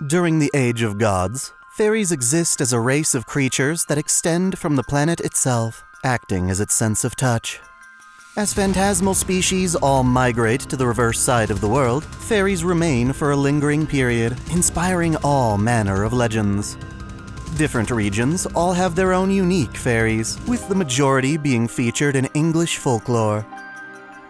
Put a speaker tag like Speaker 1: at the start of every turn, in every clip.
Speaker 1: During the Age of Gods, fairies exist as a race of creatures that extend from the planet itself, acting as its sense of touch. As phantasmal species all migrate to the reverse side of the world, fairies remain for a lingering period, inspiring all manner of legends. Different regions all have their own unique fairies, with the majority being featured in English folklore.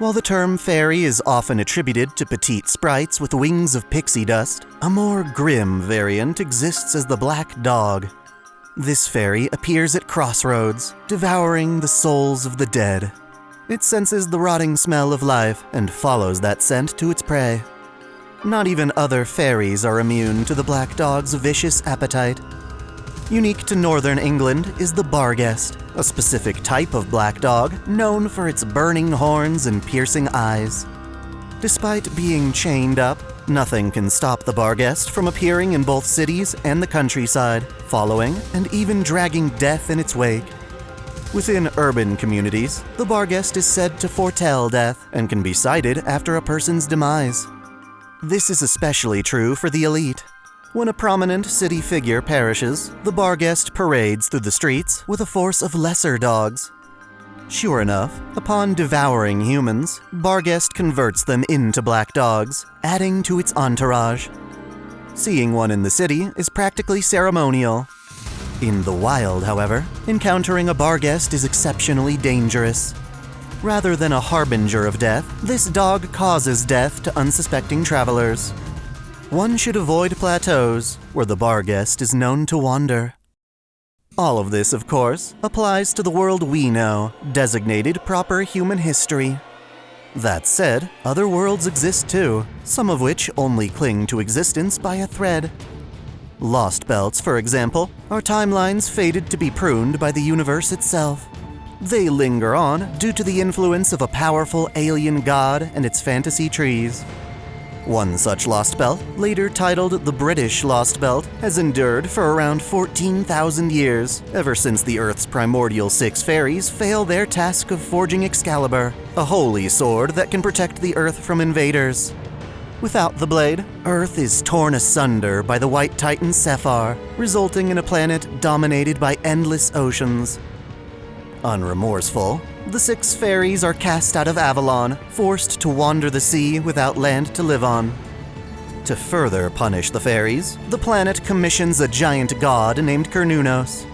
Speaker 1: While the term fairy is often attributed to petite sprites with wings of pixie dust, a more grim variant exists as the Black Dog. This fairy appears at crossroads, devouring the souls of the dead. It senses the rotting smell of life and follows that scent to its prey. Not even other fairies are immune to the Black Dog's vicious appetite. Unique to northern England is the Barghest, a specific type of black dog known for its burning horns and piercing eyes. Despite being chained up, nothing can stop the Barghest from appearing in both cities and the countryside, following and even dragging death in its wake. Within urban communities, the Barghest is said to foretell death and can be sighted after a person's demise. This is especially true for the elite. When a prominent city figure perishes, the Barghest parades through the streets with a force of lesser dogs. Sure enough, upon devouring humans, Barghest converts them into black dogs, adding to its entourage. Seeing one in the city is practically ceremonial. In the wild, however, encountering a Barghest is exceptionally dangerous. Rather than a harbinger of death, this dog causes death to unsuspecting travelers. One should avoid plateaus where the Barghest is known to wander. All of this, of course, applies to the world we know, designated proper human history. That said, other worlds exist too, some of which only cling to existence by a thread. Lostbelts, for example, are timelines fated to be pruned by the universe itself. They linger on due to the influence of a powerful alien god and its fantasy trees. One such Lostbelt, later titled the British Lostbelt, has endured for around 14,000 years, ever since the Earth's primordial six fairies fail their task of forging Excalibur, a holy sword that can protect the Earth from invaders. Without the blade, Earth is torn asunder by the white titan Sephar, resulting in a planet dominated by endless oceans. Unremorseful, the six fairies are cast out of Avalon, forced to wander the sea without land to live on. To further punish the fairies, the planet commissions a giant god named Cernunnos.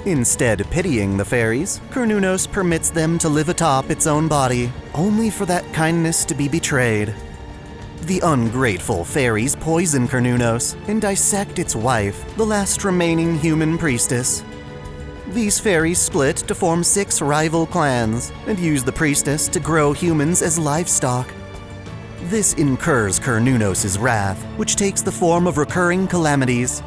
Speaker 1: Instead pitying the fairies, Cernunnos permits them to live atop its own body, only for that kindness to be betrayed. The ungrateful fairies poison Cernunnos and dissect its wife, the last remaining human priestess. These fairies split to form 6 rival clans and use the priestess to grow humans as livestock. This incurs Cernunnos' wrath, which takes the form of recurring calamities.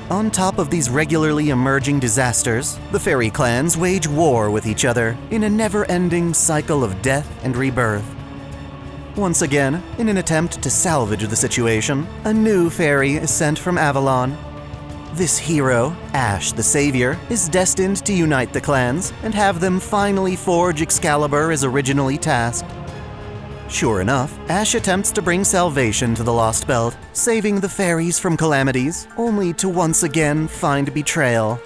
Speaker 1: On top of these regularly emerging disasters, the fairy clans wage war with each other in a never-ending cycle of death and rebirth. Once again, in an attempt to salvage the situation, a new fairy is sent from Avalon. This hero, Ash the Savior, is destined to unite the clans and have them finally forge Excalibur as originally tasked. Sure enough, Ash attempts to bring salvation to the Lostbelt, saving the fairies from calamities, only to once again find betrayal.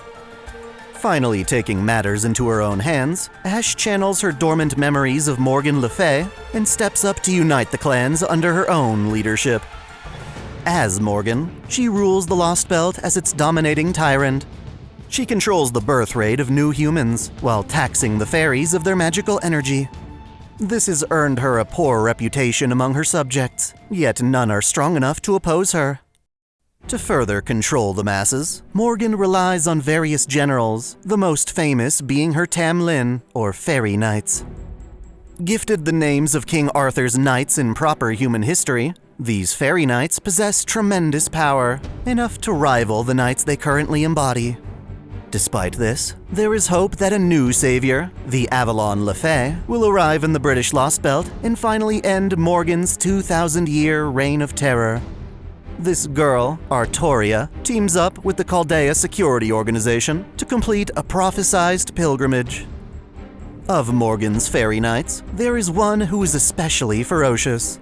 Speaker 1: Finally taking matters into her own hands, Ash channels her dormant memories of Morgan Le Fay and steps up to unite the clans under her own leadership. As Morgan, she rules the Lostbelt as its dominating tyrant. She controls the birth rate of new humans, while taxing the fairies of their magical energy. This has earned her a poor reputation among her subjects, yet none are strong enough to oppose her. To further control the masses, Morgan relies on various generals, the most famous being her Tam Lin, or Fairy Knights. Gifted the names of King Arthur's knights in proper human history, these fairy knights possess tremendous power, enough to rival the knights they currently embody. Despite this, there is hope that a new savior, the Avalon Le Fay, will arrive in the British Lostbelt and finally end Morgan's 2,000-year reign of terror. This girl, Artoria, teams up with the Chaldea Security Organization to complete a prophesized pilgrimage. Of Morgan's fairy knights, there is one who is especially ferocious.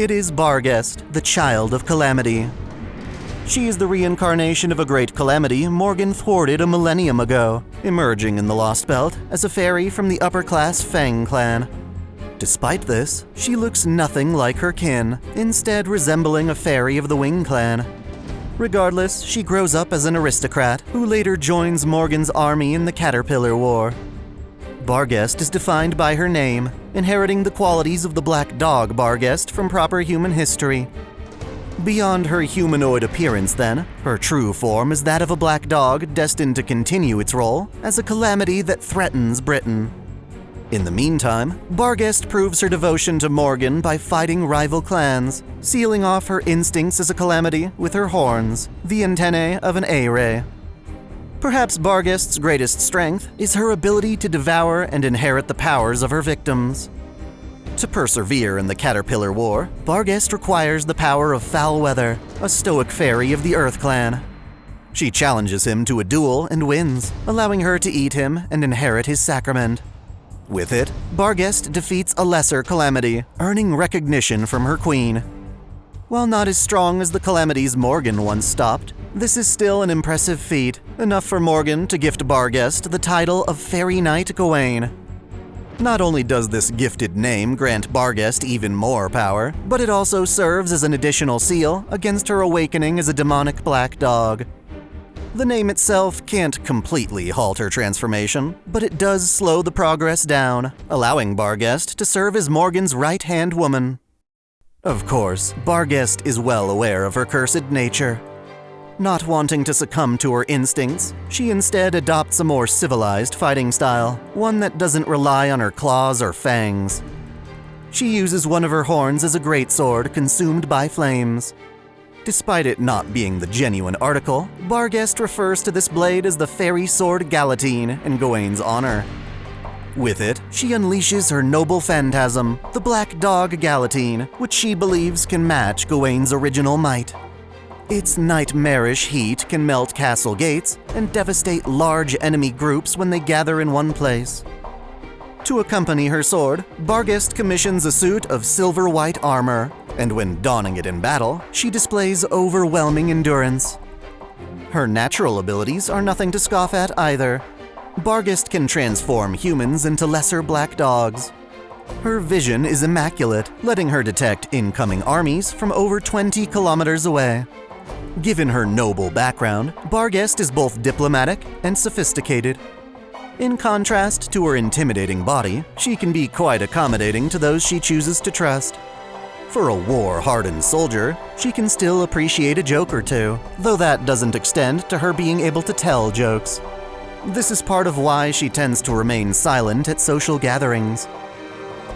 Speaker 1: It is Barghest, the Child of Calamity. She is the reincarnation of a great calamity Morgan thwarted a millennium ago, emerging in the Lostbelt as a fairy from the upper-class Fang clan. Despite this, she looks nothing like her kin, instead resembling a fairy of the Wing clan. Regardless, she grows up as an aristocrat who later joins Morgan's army in the Caterpillar War. Barghest is defined by her name, inheriting the qualities of the black dog Barghest from proper human history. Beyond her humanoid appearance, then, her true form is that of a black dog destined to continue its role as a calamity that threatens Britain. In the meantime, Barghest proves her devotion to Morgan by fighting rival clans, sealing off her instincts as a calamity with her horns, the antennae of an A-ray. Perhaps Barghest's greatest strength is her ability to devour and inherit the powers of her victims. To persevere in the Caterpillar War, Barghest requires the power of Foul Weather, a stoic fairy of the Earth clan. She challenges him to a duel and wins, allowing her to eat him and inherit his sacrament. With it, Barghest defeats a lesser calamity, earning recognition from her queen. While not as strong as the calamities Morgan once stopped, this is still an impressive feat, enough for Morgan to gift Barghest the title of Fairy Knight Gawain. Not only does this gifted name grant Barghest even more power, but it also serves as an additional seal against her awakening as a demonic black dog. The name itself can't completely halt her transformation, but it does slow the progress down, allowing Barghest to serve as Morgan's right-hand woman. Of course, Barghest is well aware of her cursed nature. Not wanting to succumb to her instincts, she instead adopts a more civilized fighting style, one that doesn't rely on her claws or fangs. She uses one of her horns as a greatsword consumed by flames. Despite it not being the genuine article, Barghest refers to this blade as the Fairy Sword Galatine in Gawain's honor. With it, she unleashes her noble phantasm, the Black Dog Galatine, which she believes can match Gawain's original might. Its nightmarish heat can melt castle gates and devastate large enemy groups when they gather in one place. To accompany her sword, Barghest commissions a suit of silver-white armor, and when donning it in battle, she displays overwhelming endurance. Her natural abilities are nothing to scoff at either. Barghest can transform humans into lesser black dogs. Her vision is immaculate, letting her detect incoming armies from over 20 kilometers away. Given her noble background, Barghest is both diplomatic and sophisticated. In contrast to her intimidating body, she can be quite accommodating to those she chooses to trust. For a war-hardened soldier, she can still appreciate a joke or two, though that doesn't extend to her being able to tell jokes. This is part of why she tends to remain silent at social gatherings.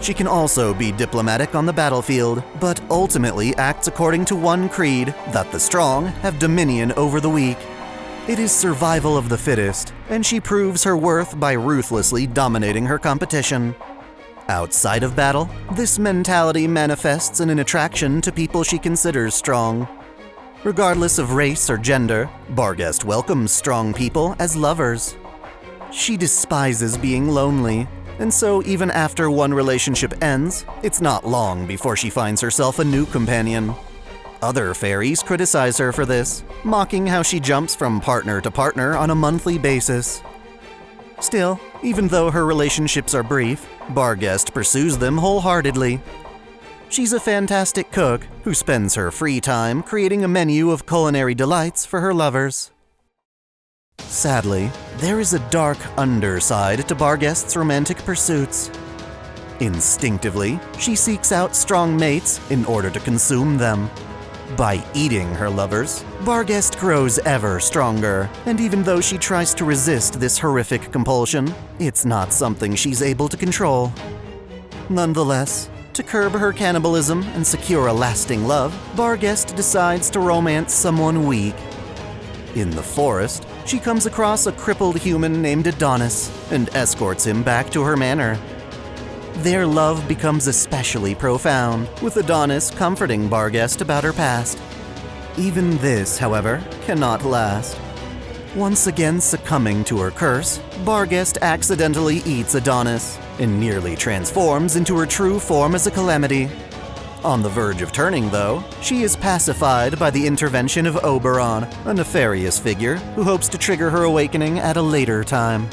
Speaker 1: She can also be diplomatic on the battlefield, but ultimately acts according to one creed, that the strong have dominion over the weak. It is survival of the fittest, and she proves her worth by ruthlessly dominating her competition. Outside of battle, this mentality manifests in an attraction to people she considers strong. Regardless of race or gender, Barghest welcomes strong people as lovers. She despises being lonely, and so even after one relationship ends, it's not long before she finds herself a new companion. Other fairies criticize her for this, mocking how she jumps from partner to partner on a monthly basis. Still, even though her relationships are brief, Barghest pursues them wholeheartedly. She's a fantastic cook who spends her free time creating a menu of culinary delights for her lovers. Sadly, there is a dark underside to Barghest's romantic pursuits. Instinctively, she seeks out strong mates in order to consume them. By eating her lovers, Barghest grows ever stronger, and even though she tries to resist this horrific compulsion, it's not something she's able to control. Nonetheless, to curb her cannibalism and secure a lasting love, Barghest decides to romance someone weak. In the forest, she comes across a crippled human named Adonis and escorts him back to her manor. Their love becomes especially profound, with Adonis comforting Barghest about her past. Even this, however, cannot last. Once again succumbing to her curse, Barghest accidentally eats Adonis and nearly transforms into her true form as a calamity. On the verge of turning, though, she is pacified by the intervention of Oberon, a nefarious figure who hopes to trigger her awakening at a later time.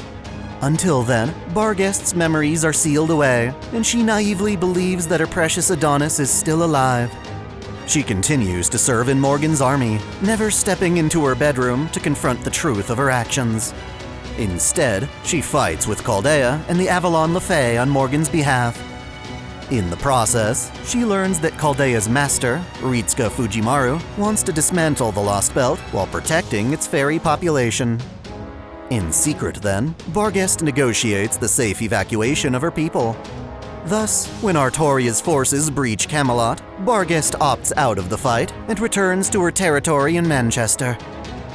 Speaker 1: Until then, Barghest's memories are sealed away, and she naively believes that her precious Adonis is still alive. She continues to serve in Morgan's army, never stepping into her bedroom to confront the truth of her actions. Instead, she fights with Chaldea and the Avalon LaFey on Morgan's behalf. In the process, she learns that Chaldea's master, Ritsuka Fujimaru, wants to dismantle the Lostbelt while protecting its fairy population. In secret, then, Barghest negotiates the safe evacuation of her people. Thus, when Artoria's forces breach Camelot, Barghest opts out of the fight and returns to her territory in Manchester.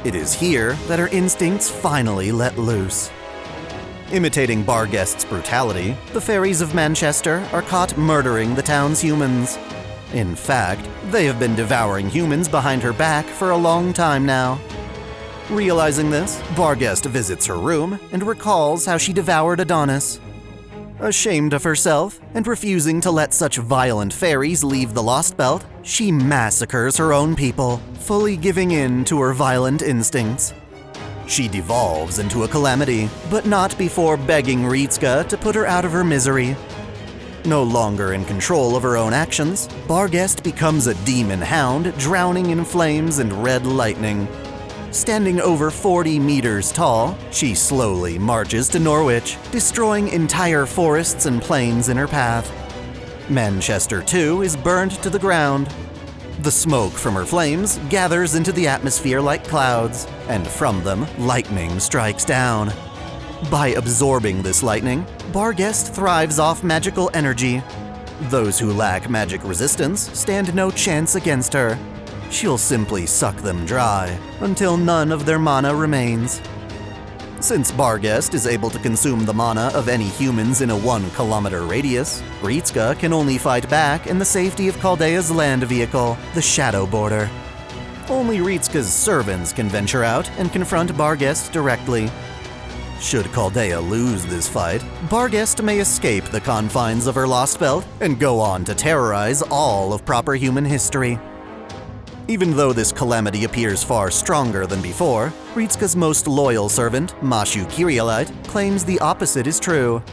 Speaker 1: It is here that her instincts finally let loose. Imitating Barghest's brutality, the fairies of Manchester are caught murdering the town's humans. In fact, they have been devouring humans behind her back for a long time now. Realizing this, Barghest visits her room and recalls how she devoured Adonis. Ashamed of herself and refusing to let such violent fairies leave the Lostbelt, she massacres her own people, fully giving in to her violent instincts. She devolves into a calamity, but not before begging Ritsuka to put her out of her misery. No longer in control of her own actions, Barghest becomes a demon hound drowning in flames and red lightning. Standing over 40 meters tall, she slowly marches to Norwich, destroying entire forests and plains in her path. Manchester, too, is burned to the ground. The smoke from her flames gathers into the atmosphere like clouds, and from them, lightning strikes down. By absorbing this lightning, Barghest thrives off magical energy. Those who lack magic resistance stand no chance against her. She'll simply suck them dry, until none of their mana remains. Since Barghest is able to consume the mana of any humans in a 1-kilometer radius, Ritsuka can only fight back in the safety of Chaldea's land vehicle, the Shadow Border. Only Ritsuka's servants can venture out and confront Barghest directly. Should Chaldea lose this fight, Barghest may escape the confines of her Lostbelt and go on to terrorize all of proper human history. Even though this calamity appears far stronger than before, Ritsuka's most loyal servant, Mashu Kyrielite, claims the opposite is true.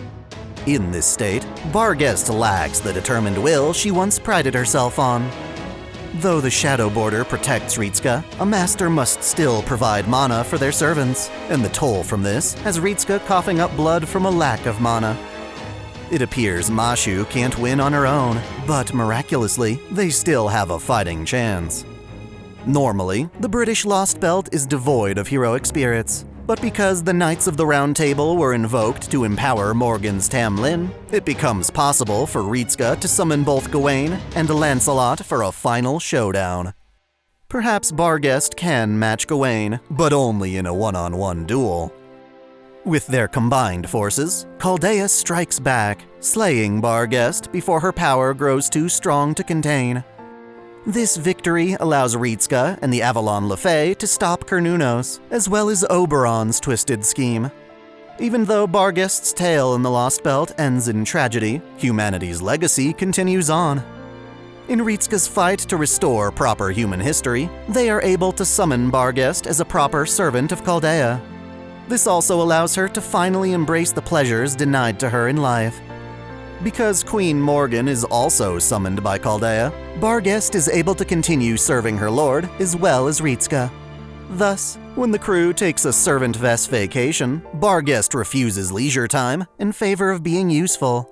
Speaker 1: In this state, Barghest lacks the determined will she once prided herself on. Though the Shadow Border protects Ritsuka, a master must still provide mana for their servants, and the toll from this has Ritsuka coughing up blood from a lack of mana. It appears Mashu can't win on her own, but miraculously, they still have a fighting chance. Normally, the British Lostbelt is devoid of heroic spirits, but because the Knights of the Round Table were invoked to empower Morgan's Tam Lin, it becomes possible for Ritsuka to summon both Gawain and Lancelot for a final showdown. Perhaps Barghest can match Gawain, but only in a one-on-one duel. With their combined forces, Chaldea strikes back, slaying Barghest before her power grows too strong to contain. This victory allows Ritsuka and the Avalon LaFey to stop Cernunnos, as well as Oberon's twisted scheme. Even though Barghest's tale in the Lostbelt ends in tragedy, humanity's legacy continues on. In Ritsuka's fight to restore proper human history, they are able to summon Barghest as a proper servant of Chaldea. This also allows her to finally embrace the pleasures denied to her in life. Because Queen Morgan is also summoned by Chaldea, Barghest is able to continue serving her lord as well as Ritsuka. Thus, when the crew takes a servant vest vacation, Barghest refuses leisure time in favor of being useful.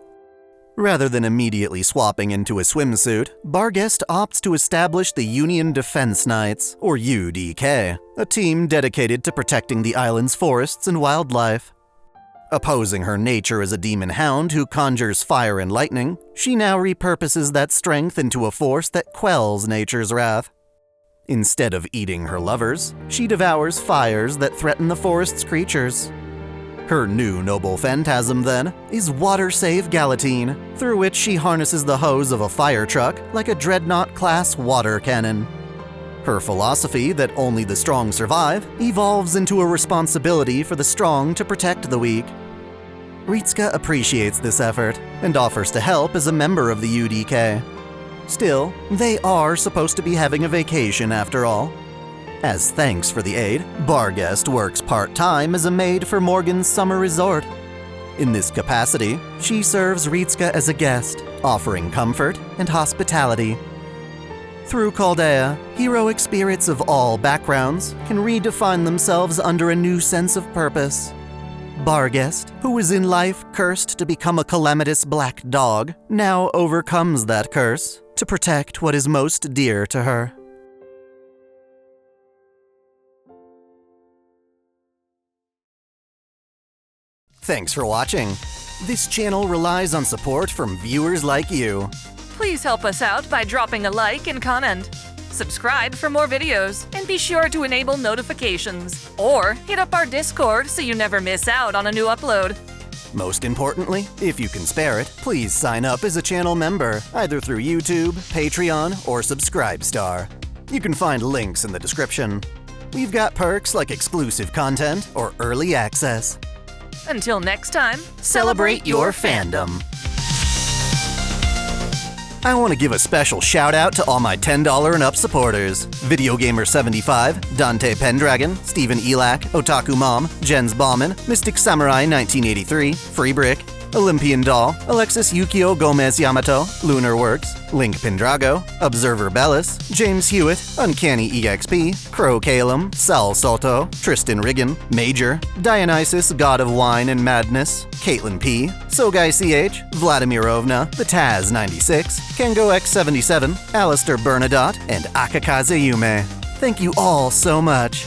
Speaker 1: Rather than immediately swapping into a swimsuit, Barghest opts to establish the Union Defense Knights, or UDK, a team dedicated to protecting the island's forests and wildlife. Opposing her nature as a demon hound who conjures fire and lightning, she now repurposes that strength into a force that quells nature's wrath. Instead of eating her lovers, she devours fires that threaten the forest's creatures. Her new noble phantasm, then, is Water-Save Galatine, through which she harnesses the hose of a fire truck like a dreadnought-class water cannon. Her philosophy that only the strong survive evolves into a responsibility for the strong to protect the weak. Ritsuka appreciates this effort and offers to help as a member of the UDK. Still, they are supposed to be having a vacation after all. As thanks for the aid, Barghest works part-time as a maid for Morgan's summer resort. In this capacity, she serves Ritsuka as a guest, offering comfort and hospitality. Through Chaldea, heroic spirits of all backgrounds can redefine themselves under a new sense of purpose. Barghest, who was in life cursed to become a calamitous black dog, now overcomes that curse to protect what is most dear to her. Thanks for watching. This channel relies on support from viewers like you.
Speaker 2: Please help us out by dropping a like and comment. Subscribe for more videos, and be sure to enable notifications. Or hit up our Discord so you never miss out on a new upload.
Speaker 1: Most importantly, if you can spare it, please sign up as a channel member, either through YouTube, Patreon, or Subscribestar. You can find links in the description. We've got perks like exclusive content or early access.
Speaker 2: Until next time,
Speaker 1: Celebrate your fandom. I want to give a special shout out to all my $10 and up supporters. Video Gamer 75, Dante Pendragon, Stephen Elak, Otaku Mom, Jens Bauman, Mystic Samurai 1983, Free Brick, Olympian Doll, Alexis Yukio Gomez Yamato, Lunar Works, Link Pendrago, Observer Bellis, James Hewitt, Uncanny EXP, Crow Calum, Sal Soto, Tristan Riggin, Major, Dionysus God of Wine and Madness, Caitlin P, Sogai CH, Vladimirovna, The Taz 96, Kengo X77, Alistair Bernadotte, and Akakaze Yume. Thank you all so much.